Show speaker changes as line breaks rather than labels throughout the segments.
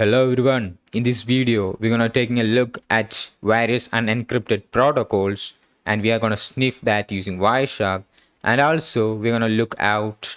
Hello everyone. In this video, we're gonna taking a look at various unencrypted protocols, and we are gonna sniff that using Wireshark, and also we're gonna look out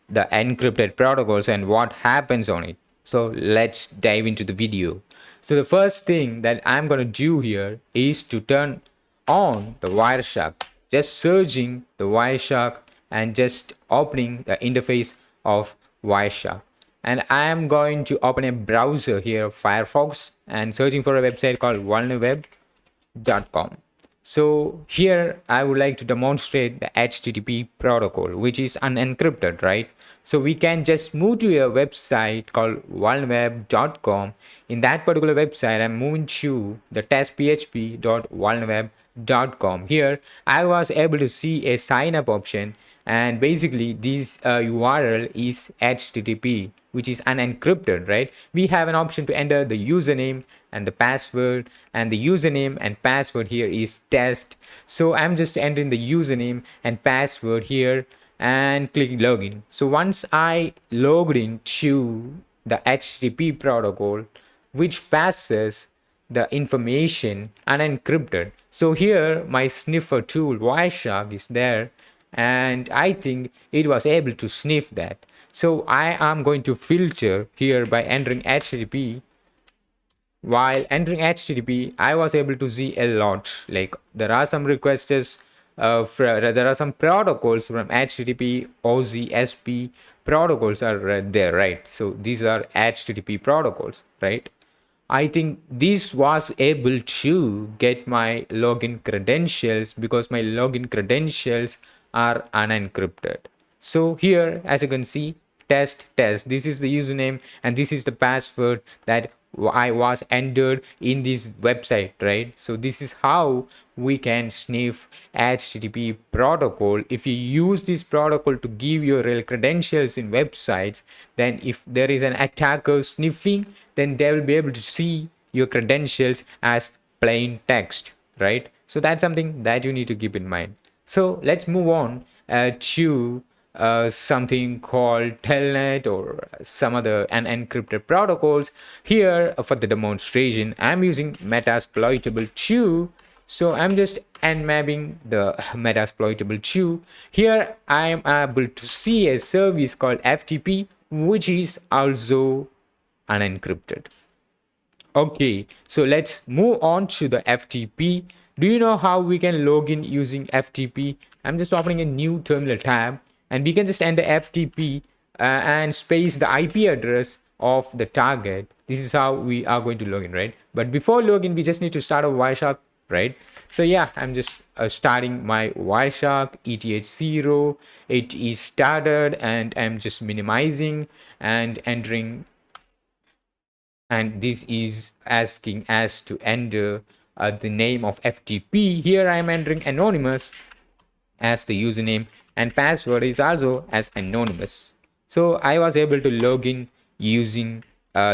the encrypted protocols and what happens on it. So let's dive into the video. So the first thing that I'm gonna do here is to turn on the Wireshark. Just searching the Wireshark and just opening the interface of Wireshark, and I am going to open a browser here, Firefox, and searching for a website called vulnerweb.com. So here I would like to demonstrate the HTTP protocol, which is unencrypted, right? So we can just move to a website called vulnerweb.com. In that particular website, I'm moving to the testphp.vulnerweb.com. Here I was able to see a sign up option, and basically this URL is HTTP, which is unencrypted, right? We have an option to enter the username and the password, and the username and password here is test. So I'm just entering the username and password here and click login. So once I logged into the HTTP protocol, which passes the information unencrypted. So here my sniffer tool Wireshark is there, and I think it was able to sniff that. So I am going to filter here by entering HTTP. While entering HTTP, I was able to see a lot. Like there are some requests, there are some protocols from HTTP, OZSP protocols are there, right? So these are HTTP protocols, right? I think this was able to get my login credentials because my login credentials are unencrypted. So here, as you can see, test. This is the username and this is the password that I was entered in this website, right? So this is how we can sniff HTTP protocol. If you use this protocol to give your real credentials in websites, then if there is an attacker sniffing, then they will be able to see your credentials as plain text, right? So that's something that you need to keep in mind. So let's move on to something called telnet or some other unencrypted protocols. Here for the demonstration, I'm using metasploitable 2. So I'm just unmapping the metasploitable 2. Here I'm able to see a service called FTP, which is also unencrypted. Okay, so let's move on to the FTP. Do you know how we can log in using FTP? I'm just opening a new terminal tab, and we can just enter FTP and space the IP address of the target. This is how we are going to log in, right? But before login, we just need to start a Wireshark, right? So yeah, I'm just starting my Wireshark ETH0. It is started, and I'm just minimizing and entering, and this is asking us to enter the name of FTP. Here I am entering anonymous as the username, and password is also as anonymous. So I was able to log in using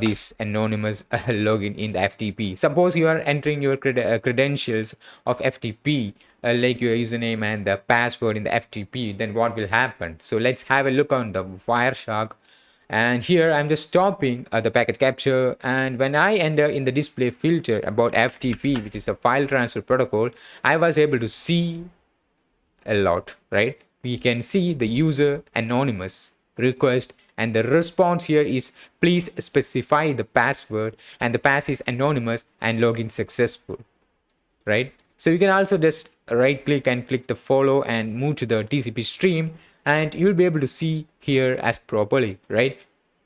this anonymous login in the FTP. Suppose you are entering your credentials of FTP, like your username and the password in the FTP, then what will happen? So let's have a look on the Wireshark. And here I'm just stopping the packet capture, and when I enter in the display filter about FTP, which is a file transfer protocol, I was able to see a lot, right? We can see the user anonymous request, and the response here is please specify the password, and the pass is anonymous and login successful, right? So you can also just right click and click the follow and move to the TCP stream, and you'll be able to see here as properly, right?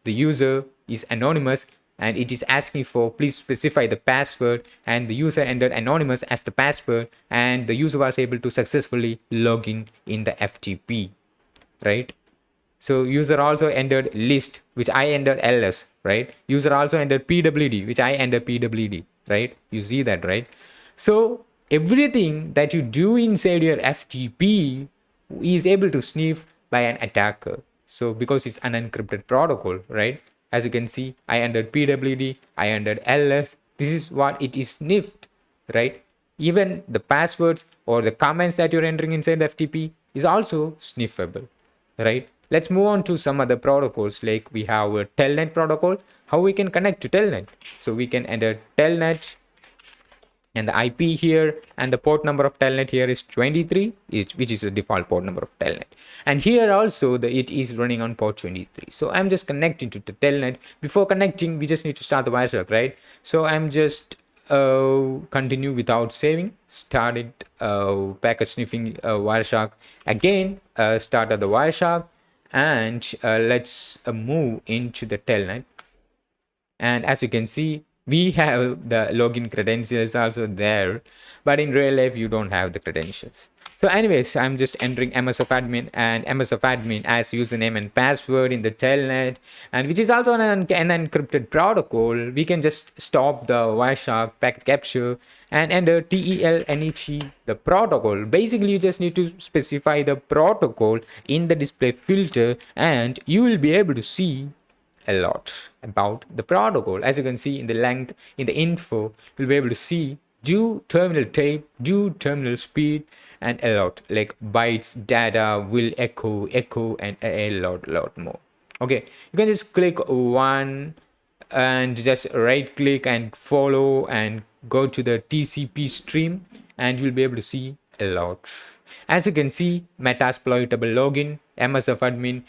The user is anonymous and it is asking for please specify the password, and the user entered anonymous as the password, and the user was able to successfully log in the FTP, right? So user also entered list, which I entered ls, right? User also entered pwd, which I entered pwd, right? You see that, right? So everything that you do inside your FTP is able to sniff by an attacker. So because it's an encrypted protocol, right? As you can see, I entered pwd, I entered ls. This is what it is sniffed, right? Even the passwords or the comments that you're entering inside the FTP is also sniffable, right? let's move on to some other protocols. Like we have a telnet protocol. How we can connect to telnet? So we can enter telnet, and the IP here and the port number of telnet here is 23, which is the default port number of telnet. And here also it is running on port 23. So I'm just connecting to the telnet. Before connecting, we just need to start the Wireshark, right? So I'm just continue without saving, started packet sniffing Wireshark again, started the Wireshark, and let's move into the telnet. And as you can see, we have the login credentials also there, but in real life you don't have the credentials. So anyways, I'm just entering msfadmin and msfadmin as username and password in the telnet, and which is also an encrypted protocol. We can just stop the Wireshark packet capture and enter telnet, the protocol. Basically, you just need to specify the protocol in the display filter, and you will be able to see a lot about the protocol. As you can see in the length, in the info, you'll be able to see due terminal tape, due terminal speed, and a lot like bytes, data, will echo, and a lot more. Okay, you can just click one and just right click and follow and go to the TCP stream, and you'll be able to see a lot. As you can see, metasploitable login, msfadmin.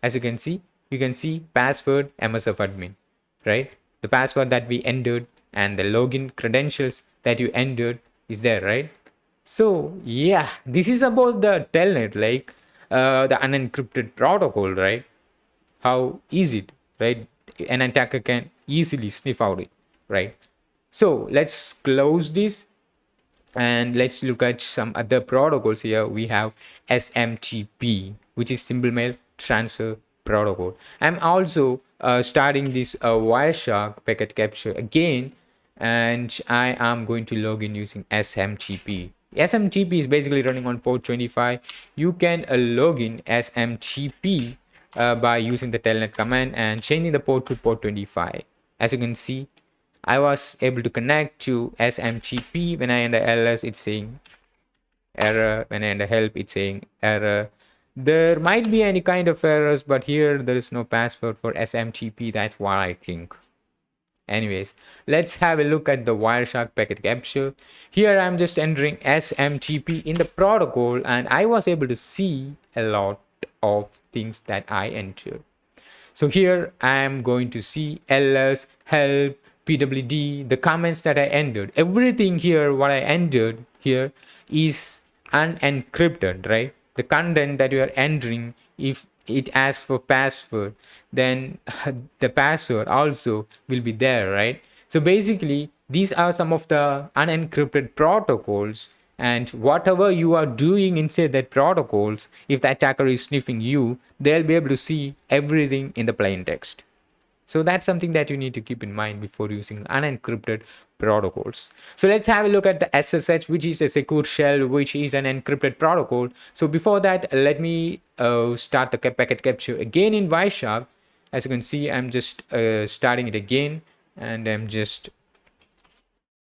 As you can see password msfadmin, right? The password that we entered and the login credentials that you entered is there, right? So yeah, this is about the telnet, like the unencrypted protocol, right? How easy it, right? An attacker can easily sniff out it, right? So let's close this and let's look at some other protocols. Here we have SMTP, which is simple mail transfer protocol. I'm also starting this Wireshark packet capture again, and I am going to log in using SMTP. SMTP is basically running on port 25. You can log in SMTP by using the telnet command and changing the port to port 25. As you can see, I was able to connect to SMTP. When I enter ls, it's saying error. When I enter help, it's saying error. There might be any kind of errors, but here there is no password for SMTP. That's what I think. Anyways, let's have a look at the Wireshark packet capture. Here I'm just entering SMTP in the protocol, and I was able to see a lot of things that I entered. So here I am going to see ls, help, pwd, the comments that I entered. Everything here, what I entered here is unencrypted, right? The content that you are entering, if it asks for password, then the password also will be there, right? So basically, these are some of the unencrypted protocols, and whatever you are doing inside that protocols, if the attacker is sniffing you, they'll be able to see everything in the plain text. So that's something that you need to keep in mind before using unencrypted protocols. So let's have a look at the SSH, which is a secure shell, which is an encrypted protocol. So before that, let me start the packet capture again in Wireshark. As you can see, I'm just starting it again, and I'm just,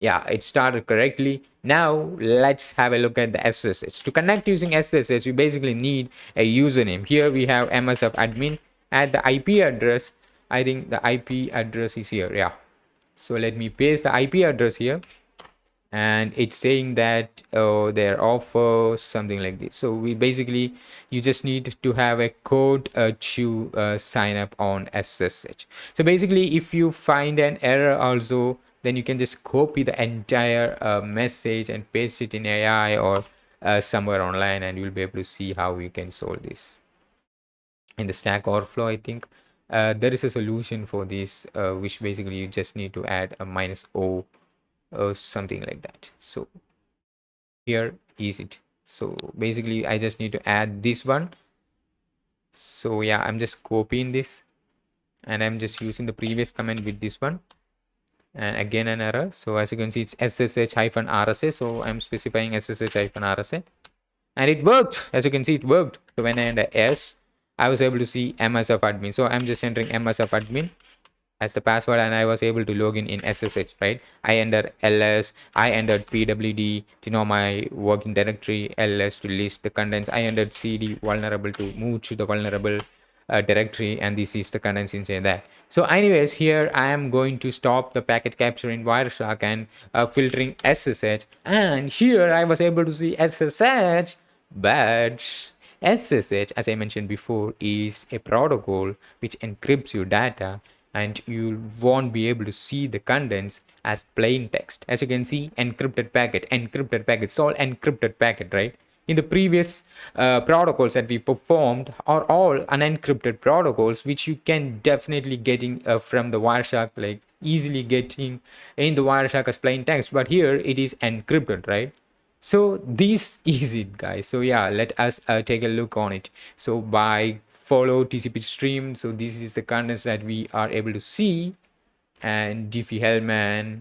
yeah, it started correctly. Now let's have a look at the SSH. To connect using SSH, you basically need a username. Here we have msfadmin at the IP address. I think the IP address is here. Yeah. So let me paste the IP address here, and it's saying that their offer something like this. So we basically, you just need to have a code to sign up on SSH. So basically, if you find an error also, then you can just copy the entire message and paste it in AI or somewhere online, and you'll be able to see how you can solve this. In the Stack Overflow, I think there is a solution for this, which basically you just need to add a -o or something like that. So here is it. So basically I just need to add this one. So yeah, I'm just copying this, and I'm just using the previous command with this one, and again an error. So as you can see, it's ssh-rsa. So I'm specifying ssh-rsa, and it worked. As you can see, it worked. So when I enter s, I was able to see msfadmin. So I'm just entering msfadmin, as the password, and I was able to log in SSH, right? I entered ls, I entered pwd to know my working directory, ls to list the contents, I entered cd vulnerable to move to the vulnerable directory, and this is the contents inside that. So anyways, here I am going to stop the packet capture in Wireshark and filtering SSH, and here I was able to see SSH, but SSH, as I mentioned before, is a protocol which encrypts your data, and you won't be able to see the contents as plain text. As you can see, encrypted packet, it's all encrypted packet, right? In the previous protocols that we performed are all unencrypted protocols, which you can definitely getting from the Wireshark, like easily getting in the Wireshark as plain text, but here it is encrypted, right? So this is it, guys. So yeah, let us take a look on it. So by follow TCP stream, so this is the contents that we are able to see, and Diffie-Hellman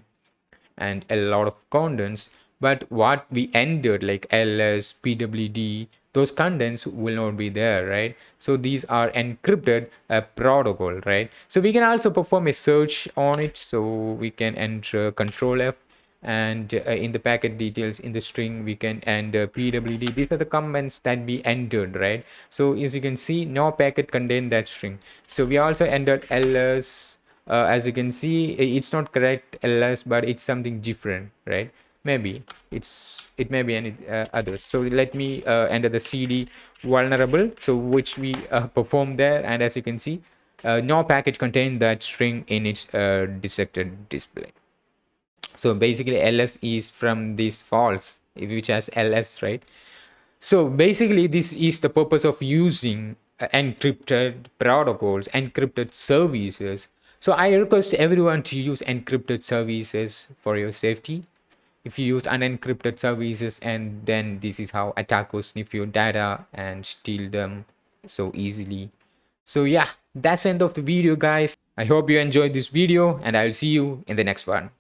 and a lot of contents. But what we entered like ls, pwd, those contents will not be there, right? So these are encrypted protocol, right? So we can also perform a search on it. So we can enter control f, and in the packet details in the string we can enter pwd. These are the comments that we entered, right? So as you can see, no packet contain that string. So we also entered ls. As you can see, it's not correct ls, but it's something different, right? Maybe it may be any others. So let me enter the cd vulnerable, so which we performed there, and as you can see, no package contain that string in its dissected display. So basically ls is from this false, which has ls, right? So basically this is the purpose of using encrypted protocols, encrypted services. So I request everyone to use encrypted services for your safety. If you use unencrypted services, and then this is how attackers sniff your data and steal them so easily. So yeah, that's the end of the video, guys. I hope you enjoyed this video, and I'll see you in the next one.